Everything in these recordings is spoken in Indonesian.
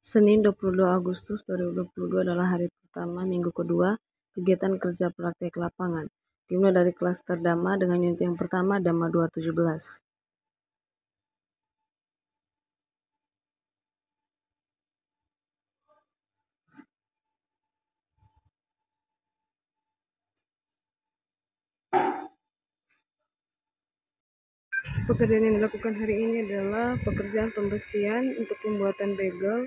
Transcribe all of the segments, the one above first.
Senin 22 Agustus 2022 adalah hari pertama minggu kedua kegiatan kerja praktek lapangan. Dimulai dari klaster Dhamma dengan unit yang pertama Dhamma 217. Pekerjaan yang dilakukan hari ini adalah pekerjaan pembersihan untuk pembuatan bagel,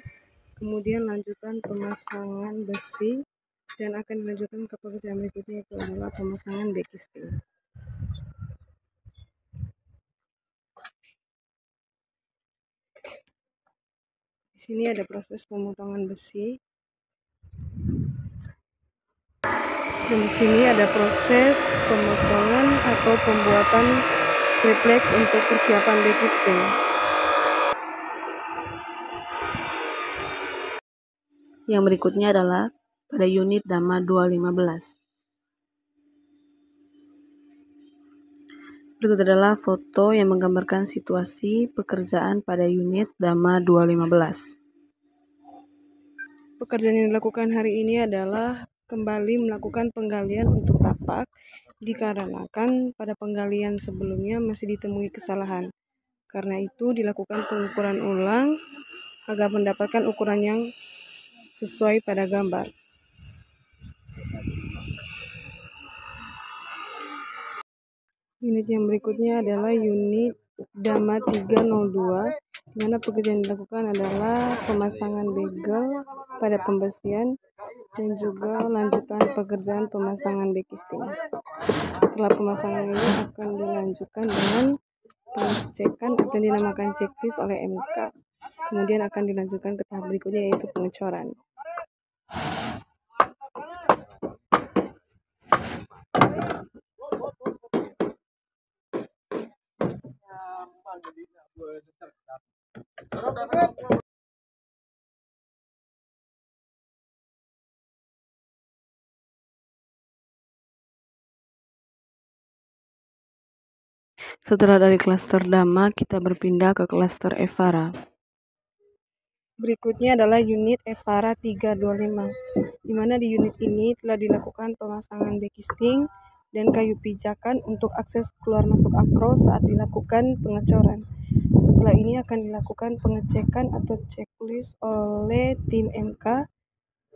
kemudian lanjutan pemasangan besi, dan akan dilanjutkan ke pekerjaan berikutnya, yaitu adalah pemasangan backisting. Di sini ada proses pemotongan besi, dan di sini ada proses pemotongan atau pembuatan triplex untuk persiapan backisting. Yang berikutnya adalah pada unit Dhamma 215. Berikut adalah foto yang menggambarkan situasi pekerjaan pada unit Dhamma 215. Pekerjaan yang dilakukan hari ini adalah kembali melakukan penggalian untuk tapak dikarenakan pada penggalian sebelumnya masih ditemui kesalahan. Karena itu dilakukan pengukuran ulang agar mendapatkan ukuran yang sesuai pada gambar. Unit yang berikutnya adalah unit Dhamma 302, di mana pekerjaan yang dilakukan adalah pemasangan bagel pada pembersihan dan juga lanjutan pekerjaan pemasangan backisting. Setelah pemasangan ini akan dilanjutkan dengan pengecekan atau dinamakan checklist oleh MK. Kemudian akan dilanjutkan ke tahap berikutnya, yaitu pengecoran. Setelah dari klaster Dhamma, kita berpindah ke klaster Evara. Berikutnya adalah unit Evara 325, di mana di unit ini telah dilakukan pemasangan backisting dan kayu pijakan untuk akses keluar masuk akro saat dilakukan pengecoran. Setelah ini akan dilakukan pengecekan atau checklist oleh tim MK.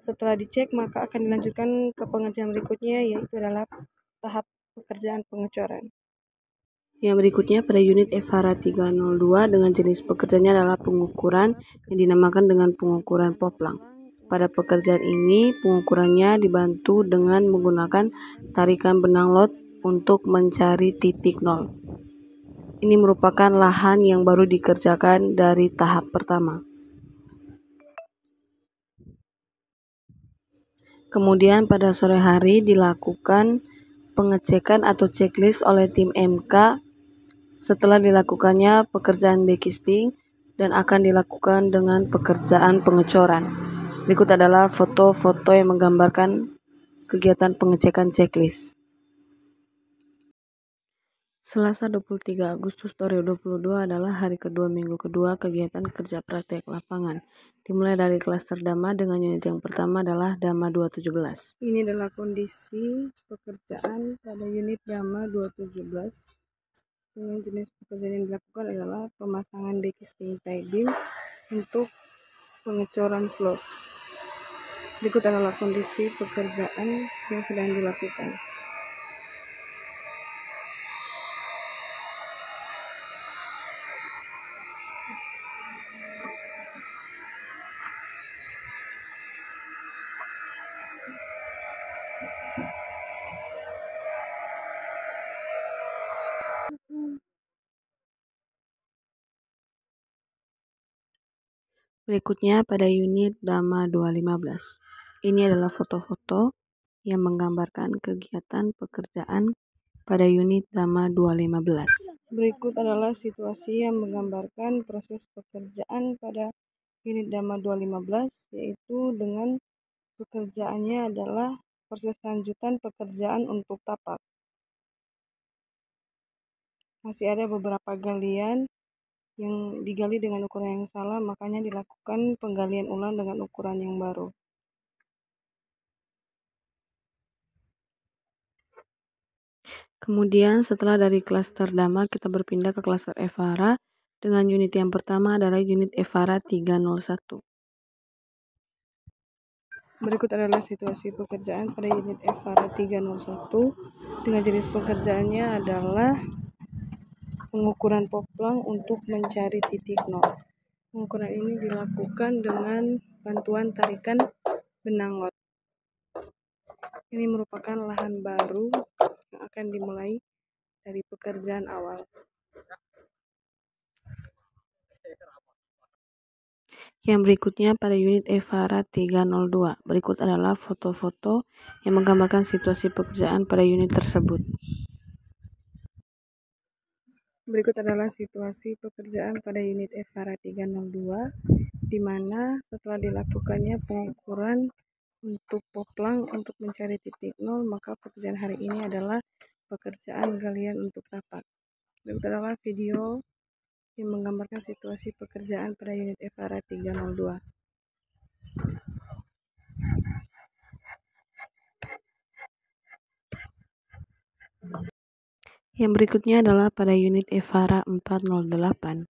Setelah dicek, maka akan dilanjutkan ke pengerjaan berikutnya, yaitu adalah tahap pekerjaan pengecoran. Yang berikutnya pada unit Evara 302 dengan jenis pekerjaannya adalah pengukuran yang dinamakan dengan pengukuran poplang. Pada pekerjaan ini, pengukurannya dibantu dengan menggunakan tarikan benang lot untuk mencari titik nol. Ini merupakan lahan yang baru dikerjakan dari tahap pertama. Kemudian pada sore hari dilakukan pengecekan atau checklist oleh tim MK setelah dilakukannya pekerjaan backisting dan akan dilakukan dengan pekerjaan pengecoran. Berikut adalah foto-foto yang menggambarkan kegiatan pengecekan checklist. Selasa 23 Agustus 2022 adalah hari kedua minggu kedua kegiatan kerja praktek lapangan. Dimulai dari klaster Dhamma dengan unit yang pertama adalah Dhamma 217. Ini adalah kondisi pekerjaan pada unit Dhamma 217. Dengan jenis pekerjaan yang dilakukan adalah pemasangan backisting tie beam untuk pengecoran slot. Berikut adalah kondisi pekerjaan yang sedang dilakukan. Berikutnya pada unit Dhamma 215. Ini adalah foto-foto yang menggambarkan kegiatan pekerjaan pada unit Dhamma 215. Berikut adalah situasi yang menggambarkan proses pekerjaan pada unit Dhamma 215, yaitu dengan pekerjaannya adalah proses lanjutan pekerjaan untuk tapak. Masih ada beberapa galian yang digali dengan ukuran yang salah, makanya dilakukan penggalian ulang dengan ukuran yang baru. Kemudian setelah dari klaster Dama, kita berpindah ke klaster Evara dengan unit yang pertama adalah unit Evara 301. Berikut adalah situasi pekerjaan pada unit Evara 301 dengan jenis pekerjaannya adalah pengukuran poplang untuk mencari titik nol. Pengukuran ini dilakukan dengan bantuan tarikan benang lot. Ini merupakan lahan baru yang akan dimulai dari pekerjaan awal. Yang berikutnya pada unit Evara 302. Berikut adalah foto-foto yang menggambarkan situasi pekerjaan pada unit tersebut. Berikut adalah situasi pekerjaan pada unit Evara 302, di mana setelah dilakukannya pengukuran untuk poplang untuk mencari titik nol, maka pekerjaan hari ini adalah pekerjaan galian untuk tapak. Berikut adalah video yang menggambarkan situasi pekerjaan pada unit Evara 302. Yang berikutnya adalah pada unit Evara 408.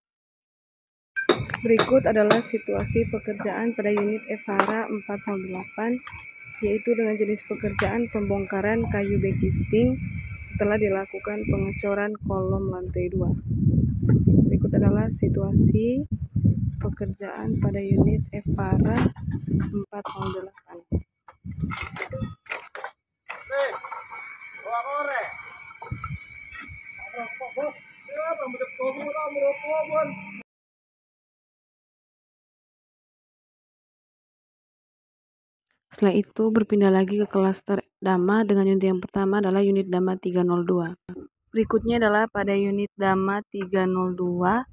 Berikut adalah situasi pekerjaan pada unit Evara 408, yaitu dengan jenis pekerjaan pembongkaran kayu bekisting setelah dilakukan pengecoran kolom lantai 2. Berikut adalah situasi pekerjaan pada unit Evara 408. Setelah itu berpindah lagi ke klaster Dama dengan unit yang pertama adalah unit Dama 302. Berikutnya adalah pada unit Dama 302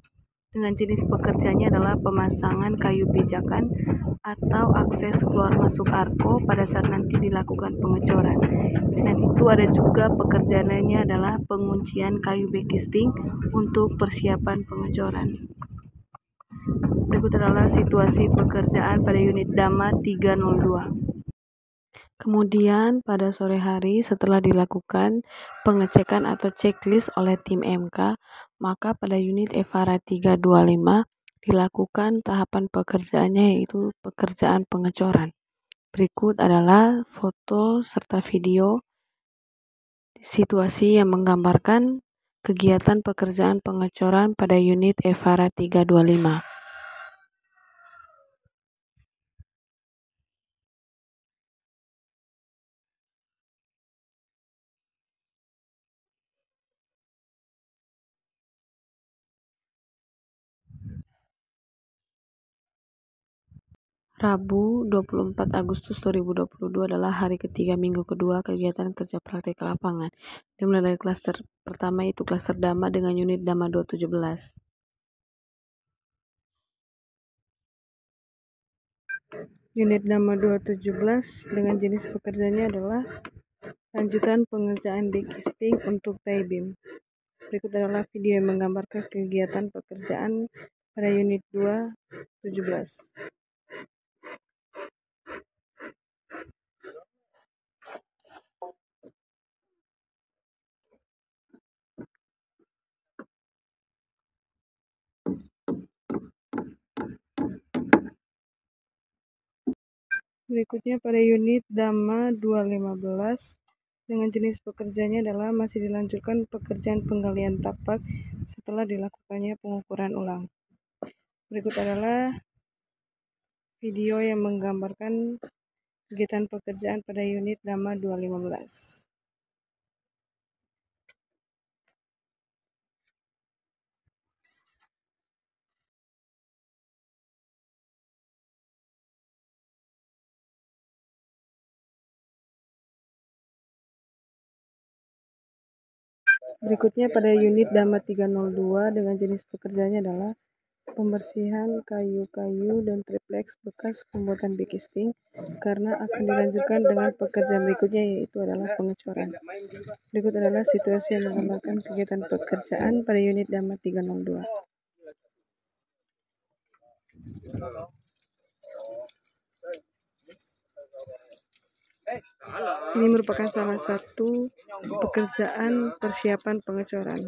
dengan jenis pekerjaannya adalah pemasangan kayu pijakan atau akses keluar masuk arko pada saat nanti dilakukan pengecoran. Selain itu ada juga pekerjaan lainnya adalah penguncian kayu bekisting untuk persiapan pengecoran. Berikut adalah situasi pekerjaan pada unit Dama 302. Kemudian pada sore hari setelah dilakukan pengecekan atau checklist oleh tim MK, maka pada unit Evara 325 dilakukan tahapan pekerjaannya, yaitu pekerjaan pengecoran. Berikut adalah foto serta video situasi yang menggambarkan kegiatan pekerjaan pengecoran pada unit Evara 325. Rabu 24 Agustus 2022 adalah hari ketiga minggu kedua kegiatan kerja praktik lapangan. Dimulai dari klaster pertama, yaitu klaster Dama dengan unit Dama 217. Unit Dama 217 dengan jenis pekerjaannya adalah lanjutan pengerjaan dekisting untuk tie beam. Berikut adalah video yang menggambarkan kegiatan pekerjaan pada unit 217. Berikutnya pada unit Dama 215 dengan jenis pekerjaannya adalah masih dilanjutkan pekerjaan penggalian tapak setelah dilakukannya pengukuran ulang. Berikut adalah video yang menggambarkan kegiatan pekerjaan pada unit Dama 215. Berikutnya pada unit Dama 302 dengan jenis pekerjaannya adalah pembersihan kayu-kayu dan triplex bekas pembuatan bekisting, karena akan dilanjutkan dengan pekerjaan berikutnya, yaitu adalah pengecoran. Berikut adalah situasi yang menggambarkan kegiatan pekerjaan pada unit Dama 302. Ini merupakan salah satu pekerjaan persiapan pengecoran.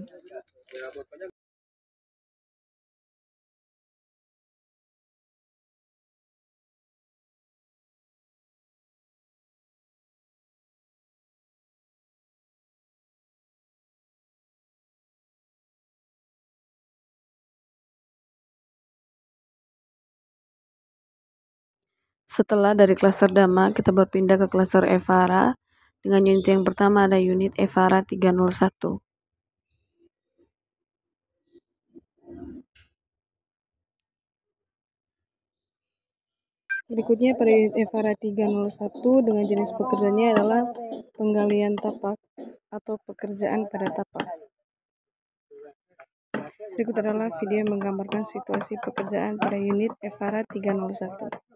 Setelah dari klaster Dhamma, kita berpindah ke klaster Evara. Dengan unit yang pertama ada unit Evara 301. Berikutnya pada unit Evara 301 dengan jenis pekerjaannya adalah penggalian tapak atau pekerjaan pada tapak. Berikut adalah video yang menggambarkan situasi pekerjaan pada unit Evara 301.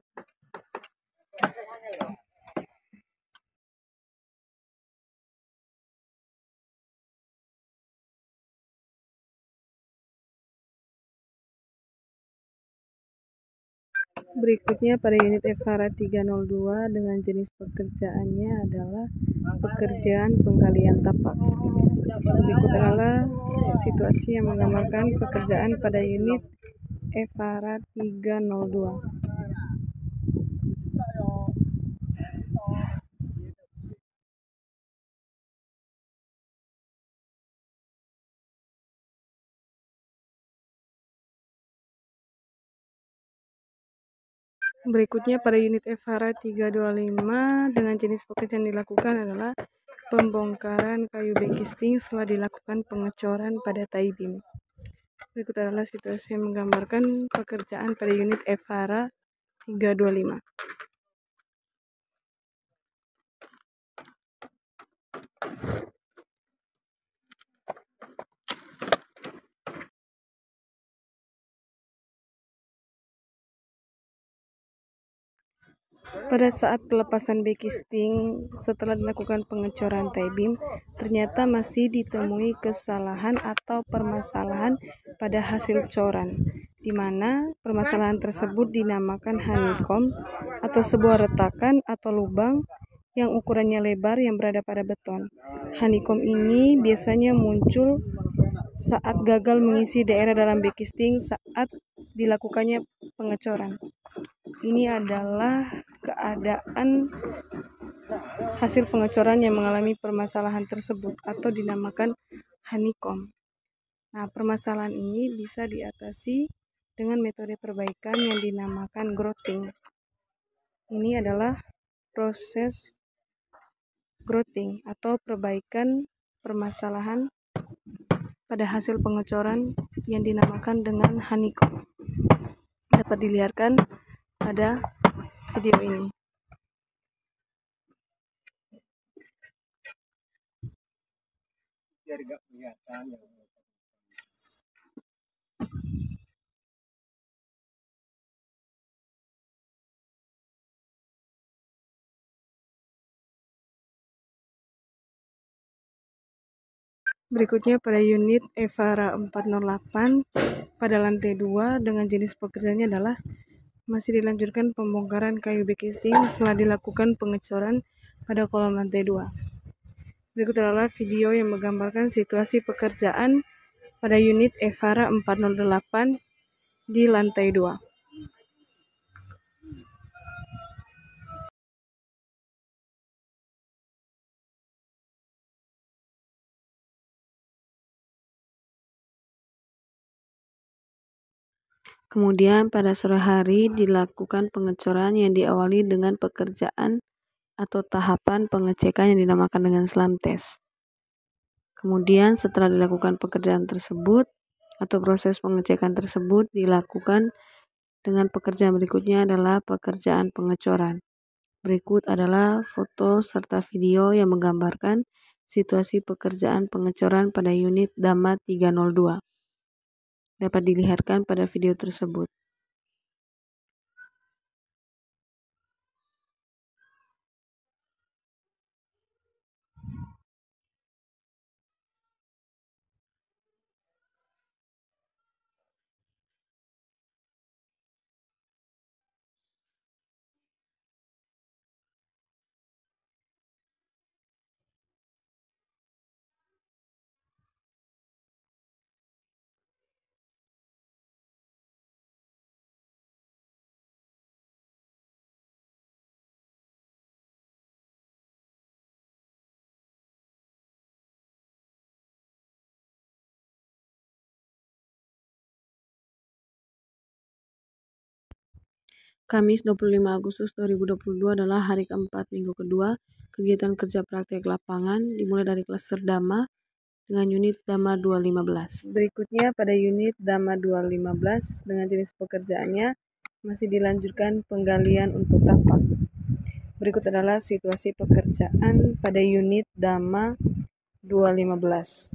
Berikutnya pada unit Evara 302 dengan jenis pekerjaannya adalah pekerjaan penggalian tapak. Berikut adalah situasi yang menggambarkan pekerjaan pada unit Evara 302. Berikutnya pada unit Evara 325 dengan jenis pekerjaan dilakukan adalah pembongkaran kayu bekisting setelah dilakukan pengecoran pada tie beam. Berikut adalah situasi yang menggambarkan pekerjaan pada unit Evara 325. Pada saat pelepasan bekisting setelah dilakukan pengecoran tie beam, ternyata masih ditemui kesalahan atau permasalahan pada hasil coran, di mana permasalahan tersebut dinamakan honeycomb atau sebuah retakan atau lubang yang ukurannya lebar yang berada pada beton. Honeycomb ini biasanya muncul saat gagal mengisi daerah dalam bekisting saat dilakukannya pengecoran. Ini adalah keadaan hasil pengecoran yang mengalami permasalahan tersebut atau dinamakan honeycomb. Nah, permasalahan ini bisa diatasi dengan metode perbaikan yang dinamakan grouting. Ini adalah proses grouting atau perbaikan permasalahan pada hasil pengecoran yang dinamakan dengan honeycomb. Dapat dilihatkan pada video ini. Berikutnya pada unit Evara 408 pada lantai 2 dengan jenis pekerjaannya adalah masih dilanjutkan pembongkaran kayu bekisting setelah dilakukan pengecoran pada kolom lantai 2. Berikut adalah video yang menggambarkan situasi pekerjaan pada unit Evara 408 di lantai 2. Kemudian pada sore hari dilakukan pengecoran yang diawali dengan pekerjaan atau tahapan pengecekan yang dinamakan dengan slam test. Kemudian setelah dilakukan pekerjaan tersebut atau proses pengecekan tersebut dilakukan dengan pekerjaan berikutnya adalah pekerjaan pengecoran. Berikut adalah foto serta video yang menggambarkan situasi pekerjaan pengecoran pada unit Dhamma 302. Dapat dilihatkan pada video tersebut. Kamis 25 Agustus 2022 adalah hari keempat minggu kedua kegiatan kerja praktek lapangan dimulai dari klaster Dama dengan unit Dama 215. Berikutnya pada unit Dama 215 dengan jenis pekerjaannya masih dilanjutkan penggalian untuk tapak. Berikut adalah situasi pekerjaan pada unit Dama 215.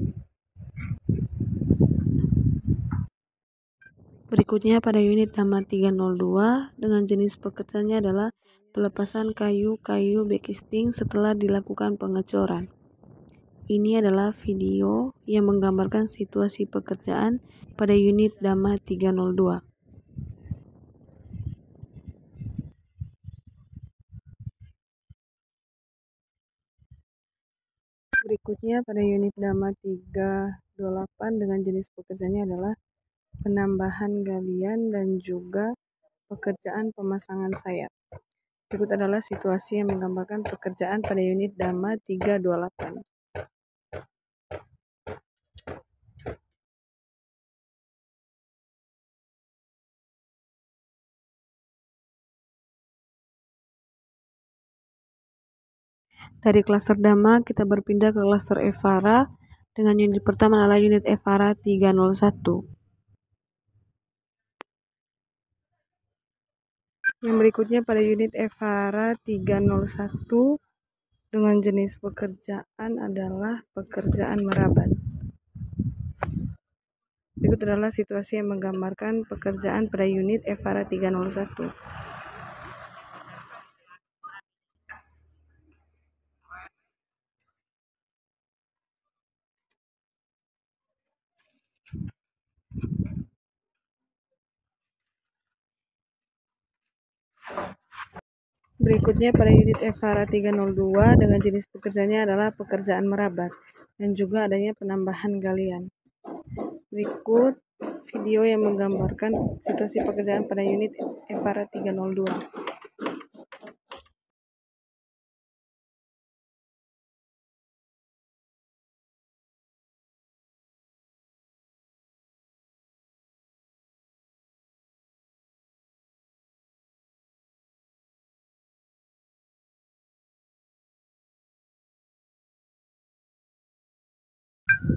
Berikutnya pada unit Dama 302 dengan jenis pekerjaannya adalah pelepasan kayu-kayu backisting setelah dilakukan pengecoran. Ini adalah video yang menggambarkan situasi pekerjaan pada unit Dama 302. Berikutnya pada unit Dama 328 dengan jenis pekerjaannya adalah penambahan galian dan juga pekerjaan pemasangan sayap. Berikut adalah situasi yang menggambarkan pekerjaan pada unit Dama 328. Dari klaster Dama kita berpindah ke klaster Evara dengan unit pertama adalah unit Evara 301. Yang berikutnya pada unit Evara 301 dengan jenis pekerjaan adalah pekerjaan merabat. Berikut adalah situasi yang menggambarkan pekerjaan pada unit Evara 301. Berikutnya pada unit Evara 302 dengan jenis pekerjaannya adalah pekerjaan merabat dan juga adanya penambahan galian. Berikut video yang menggambarkan situasi pekerjaan pada unit Evara 302.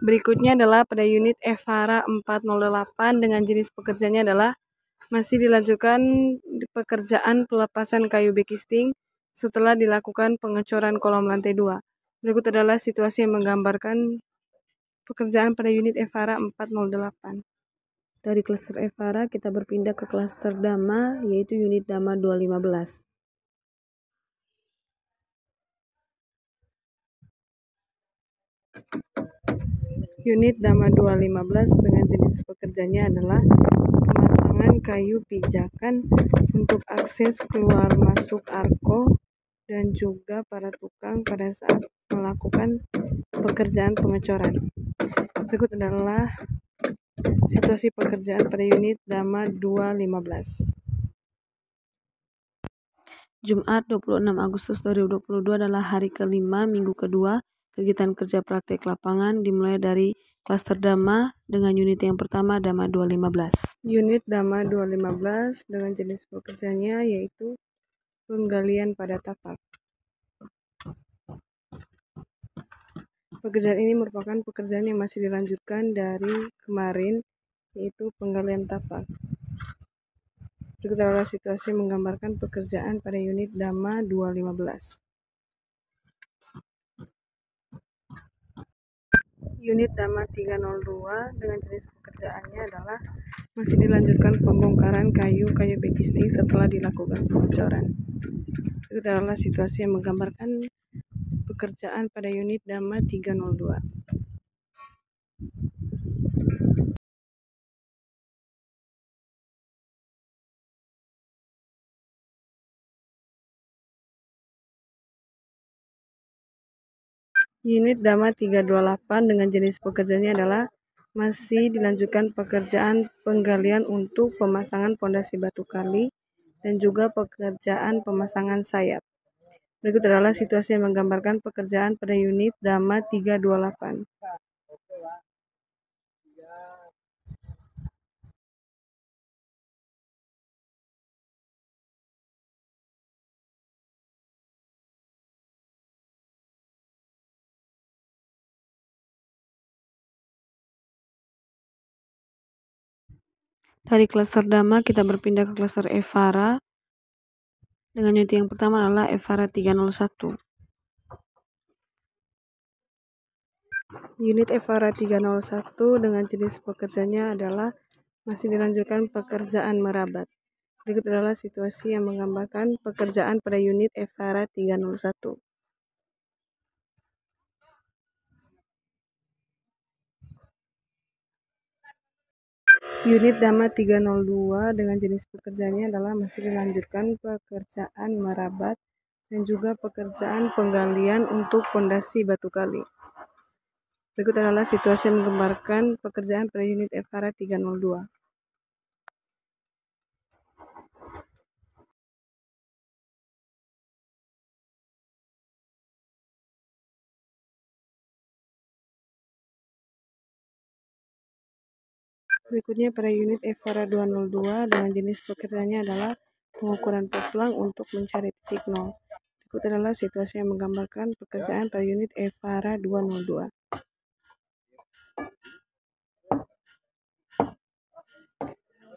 Berikutnya adalah pada unit Evara 408 dengan jenis pekerjaannya adalah masih dilanjutkan pekerjaan pelepasan kayu backisting setelah dilakukan pengecoran kolom lantai 2. Berikut adalah situasi yang menggambarkan pekerjaan pada unit Evara 408. Dari klaster Evara kita berpindah ke klaster Dama yaitu unit Dama 215. Unit Dama 215 dengan jenis pekerjaannya adalah pemasangan kayu pijakan untuk akses keluar masuk arko dan juga para tukang pada saat melakukan pekerjaan pengecoran. Berikut adalah situasi pekerjaan pada unit Dama 215. Jumat 26 Agustus 2022 adalah hari kelima minggu kedua kegiatan kerja praktek lapangan dimulai dari klaster Dama dengan unit yang pertama Dama 215. Unit Dama 215 dengan jenis pekerjaannya yaitu penggalian pada tapak. Pekerjaan ini merupakan pekerjaan yang masih dilanjutkan dari kemarin yaitu penggalian tapak. Berikut adalah situasi yang menggambarkan pekerjaan pada unit Dama 215. Unit Dama 302 dengan jenis pekerjaannya adalah masih dilanjutkan pembongkaran kayu-kayu backisting setelah dilakukan pengecoran. Itu adalah situasi yang menggambarkan pekerjaan pada unit Dama 302. Unit Dama 328 dengan jenis pekerjaannya adalah masih dilanjutkan pekerjaan penggalian untuk pemasangan pondasi batu kali dan juga pekerjaan pemasangan sayap. Berikut adalah situasi yang menggambarkan pekerjaan pada unit Dama 328. Dari klaster Dhamma kita berpindah ke klaster Evara. Dengan unit yang pertama adalah Evara 301. Unit Evara 301 dengan jenis pekerjaannya adalah masih dilanjutkan pekerjaan merabat. Berikut adalah situasi yang menggambarkan pekerjaan pada unit Evara 301. Unit Dhamma 302 dengan jenis pekerjaannya adalah masih dilanjutkan pekerjaan merabat dan juga pekerjaan penggalian untuk pondasi batu kali. Berikut adalah situasi yang menggambarkan pekerjaan pada unit Evara 302. Berikutnya pada unit Evara 202 dengan jenis pekerjaannya adalah pengukuran peplang untuk mencari titik nol. Berikut adalah situasi yang menggambarkan pekerjaan pada unit Evara 202.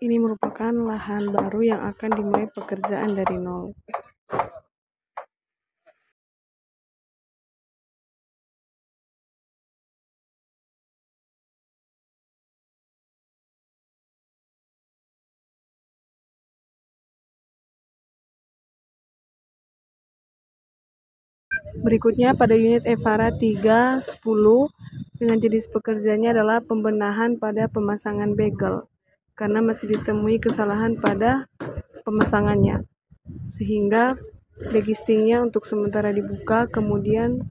Ini merupakan lahan baru yang akan dimulai pekerjaan dari nol. Berikutnya pada unit Evara 310 dengan jenis pekerjaannya adalah pembenahan pada pemasangan begel karena masih ditemui kesalahan pada pemasangannya, sehingga backistingnya untuk sementara dibuka, kemudian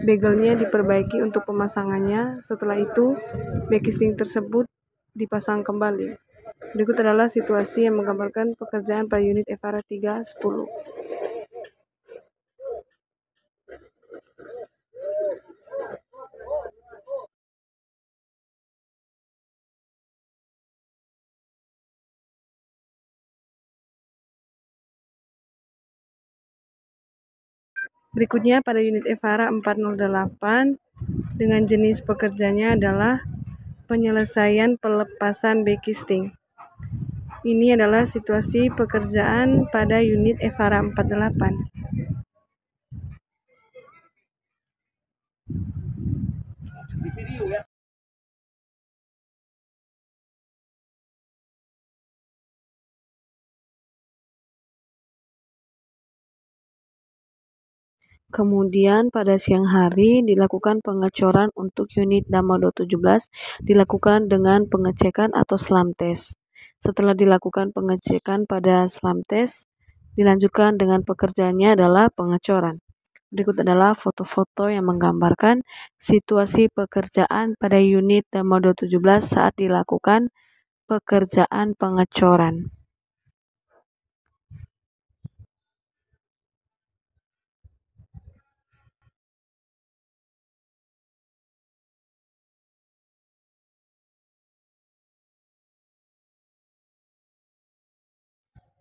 begelnya diperbaiki untuk pemasangannya. Setelah itu backisting tersebut dipasang kembali. Berikut adalah situasi yang menggambarkan pekerjaan pada unit Evara 310. Berikutnya pada unit Evara 408 dengan jenis pekerjaannya adalah penyelesaian pelepasan backisting. Ini adalah situasi pekerjaan pada unit Evara 48. Kemudian pada siang hari dilakukan pengecoran untuk unit Dhamma 217 dilakukan dengan pengecekan atau slam test. Setelah dilakukan pengecekan pada slam test, dilanjutkan dengan pekerjaannya adalah pengecoran. Berikut adalah foto-foto yang menggambarkan situasi pekerjaan pada unit Dhamma 217 saat dilakukan pekerjaan pengecoran.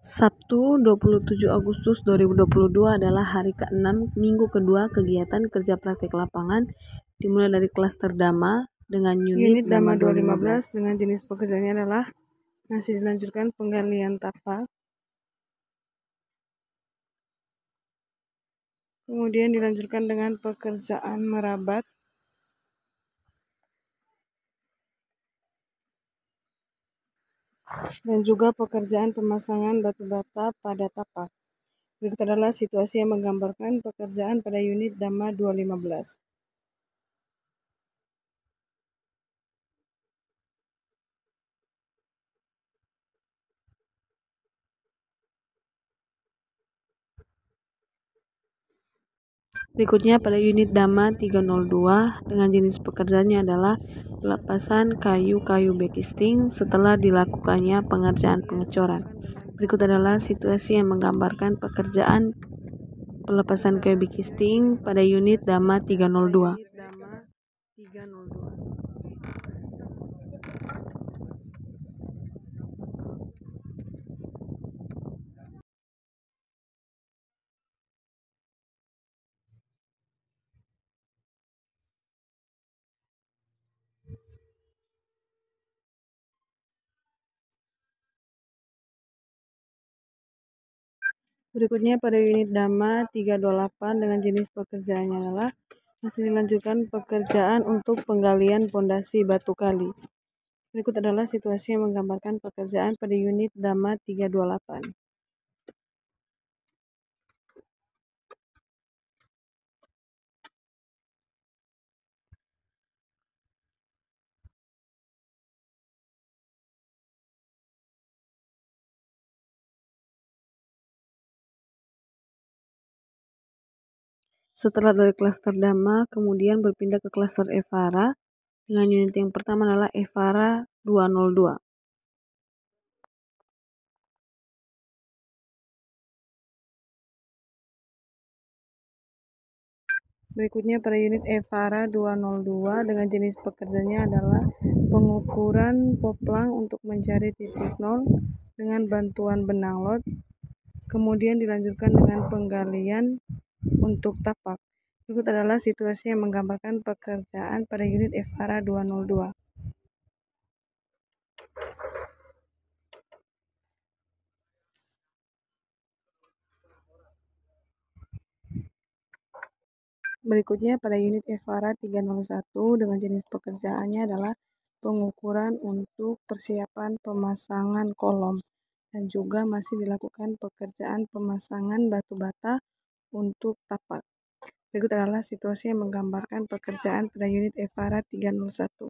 Sabtu 27 Agustus 2022 adalah hari ke-6 minggu kedua kegiatan kerja praktik lapangan dimulai dari klaster Dhamma dengan unit Dhamma 215 dengan jenis pekerjaannya adalah masih dilanjutkan penggalian tapak, kemudian dilanjutkan dengan pekerjaan merabat, dan juga pekerjaan pemasangan batu bata pada tapak. Berikut adalah situasi yang menggambarkan pekerjaan pada unit Dhamma 215. Berikutnya pada unit Dhamma 302 dengan jenis pekerjaannya adalah pelepasan kayu-kayu backisting setelah dilakukannya pengerjaan pengecoran. Berikut adalah situasi yang menggambarkan pekerjaan pelepasan kayu backisting pada unit Dhamma 302. Berikutnya pada unit Dhamma 328 dengan jenis pekerjaannya adalah masih dilanjutkan pekerjaan untuk penggalian pondasi batu kali. Berikut adalah situasi yang menggambarkan pekerjaan pada unit Dhamma 328. Setelah dari klaster Dhamma, kemudian berpindah ke klaster Evara dengan unit yang pertama adalah Evara 202. Berikutnya pada unit Evara 202 dengan jenis pekerjaannya adalah pengukuran poplang untuk mencari titik nol dengan bantuan benang lot. Kemudian dilanjutkan dengan penggalian untuk tapak. Berikut adalah situasi yang menggambarkan pekerjaan pada unit Evara 202. Berikutnya pada unit Evara 301 dengan jenis pekerjaannya adalah pengukuran untuk persiapan pemasangan kolom dan juga masih dilakukan pekerjaan pemasangan batu bata untuk tapak. Berikut adalah situasi yang menggambarkan pekerjaan pada unit Evara 301.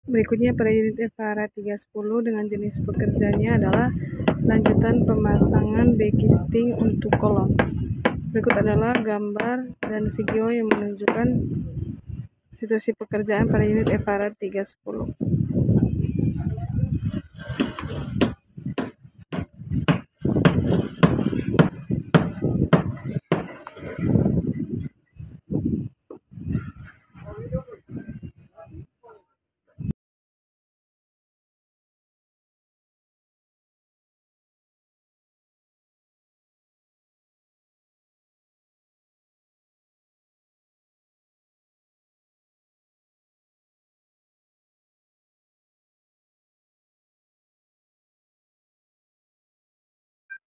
Berikutnya pada unit Evara 310 dengan jenis pekerjaannya adalah lanjutan pemasangan backisting untuk kolom. Berikut adalah gambar dan video yang menunjukkan situasi pekerjaan pada unit Evara 310.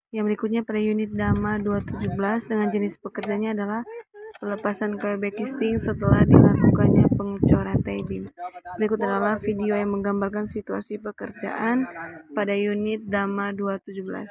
Yang berikutnya pada unit Dhamma 217 dengan jenis pekerjaannya adalah pelepasan kayu backisting setelah dilakukannya pengecoran tie beam. Berikut adalah video yang menggambarkan situasi pekerjaan pada unit Dhamma 217.